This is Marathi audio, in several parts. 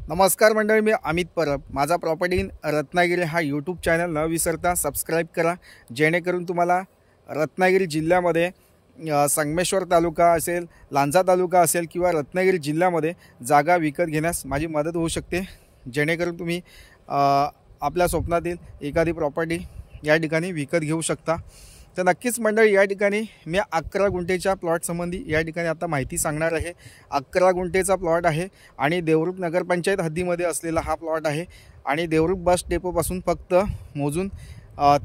नमस्कार मंडळी, मी अमित परब. माझा प्रॉपर्टी इन रत्नागिरी हा यूट्यूब चॅनल न विसरता सबस्क्राईब करा, जेणेकरून तुम्हाला रत्नागिरी जिल्ह्यामध्ये संगमेश्वर तालुका असेल, लांजा तालुका असेल किंवा रत्नागिरी जिल्ह्यामध्ये जागा विकत घेण्यास माझी मदत होऊ शकते, जेणेकरून तुम्ही आपल्या स्वप्नातील एखादी प्रॉपर्टी या ठिकाणी विकत घेऊ शकता. तर नक्कीच मंडळी, या ठिकाणी मी 11 गुंठेच्या प्लॉट संबंधी या ठिकाणी आता माहिती सांगणार आहे. 11 गुंठेचा प्लॉट आहे आणि देवरुख नगरपंचायत हद्दीमध्ये असलेला हा प्लॉट आहे आणि देवरुख बस डेपोपासून फक्त मोजून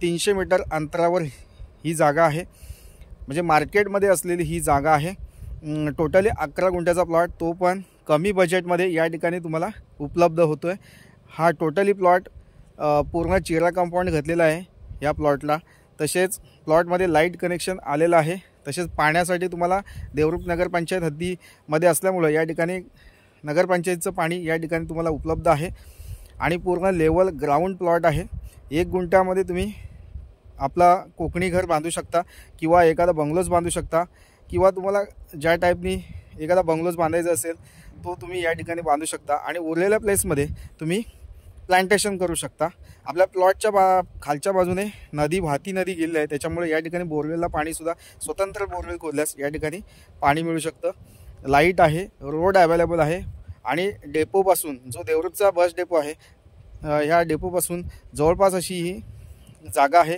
300 मीटर अंतरावर ही जागा आहे. म्हणजे मार्केटमध्ये असलेली ही जागा आहे. टोटली 11 गुंठ्याचा प्लॉट, तो पण कमी बजेटमध्ये या ठिकाणी तुम्हाला उपलब्ध होतो आहे. हा टोटली प्लॉट पूर्ण चिरा कंपाऊंड घातलेला आहे या प्लॉटला. तसेच प्लॉटमध्ये लाईट कनेक्शन आलेलं आहे. तसेच पाण्यासाठी तुम्हाला देवरुख नगरपंचायत हद्दीमध्ये असल्यामुळं या ठिकाणी नगरपंचायतचं पाणी या ठिकाणी तुम्हाला उपलब्ध आहे आणि पूर्ण लेवल ग्राउंड प्लॉट आहे. 1 गुंठ्यामध्ये तुम्ही आपला कोकणी घर बांधू शकता किंवा एखादा बंगलोज बांधू शकता, किंवा तुम्हाला ज्या टाईपनी एखादा बंगलोज बांधायचा असेल तो तुम्ही या ठिकाणी बांधू शकता आणि उरलेल्या प्लेसमध्ये तुम्ही प्लांटेशन करू शकता. आपल्या प्लॉटच्या खालच्या बाजूने वाहती नदी गेलेली आहे, त्याच्यामुळे या ठिकाणी बोरवेलला पाणीसुद्धा स्वतंत्र बोरवेल खोदल्यास या ठिकाणी पाणी मिळू शकतं. लाईट आहे, रोड अवेलेबल आहे आणि डेपोपासून, जो देवरुखचा बस डेपो आहे, ह्या डेपोपासून जवळपास अशी ही जागा आहे.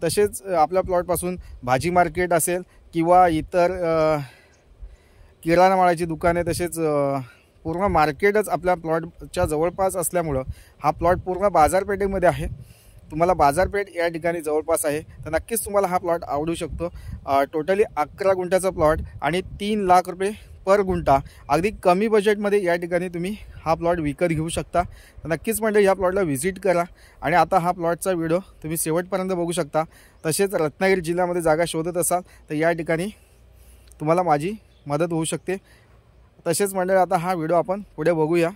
तसेच आपल्या प्लॉटपासून भाजी मार्केट असेल किंवा इतर किराणा मालाची दुकाने, तसेच पूर्ण मार्केटच आपल्या प्लॉटच्या जवळपास असल्यामुळं हा प्लॉट पूर्ण बाजारपेठेमध्ये आहे. तुम्हाला बाजारपेठ या ठिकाणी जवळपास आहे, तर नक्कीच तुम्हाला हा प्लॉट आवडू शकतो. टोटली 11 गुंठ्याचा प्लॉट आणि 3 लाख रुपये पर गुंठा, अगदी कमी बजेटमध्ये या ठिकाणी तुम्ही हा प्लॉट विकत घेऊ शकता. तर नक्कीच म्हणजे या प्लॉटला व्हिजिट करा आणि आता हा प्लॉटचा व्हिडिओ तुम्ही शेवटपर्यंत बघू शकता. तसेच रत्नागिरी जिल्ह्यामध्ये जागा शोधत असाल तर या ठिकाणी तुम्हाला माझी मदत होऊ शकते. तसेच मंडळी, आता हा व्हिडिओ आपण पुढे बघूया.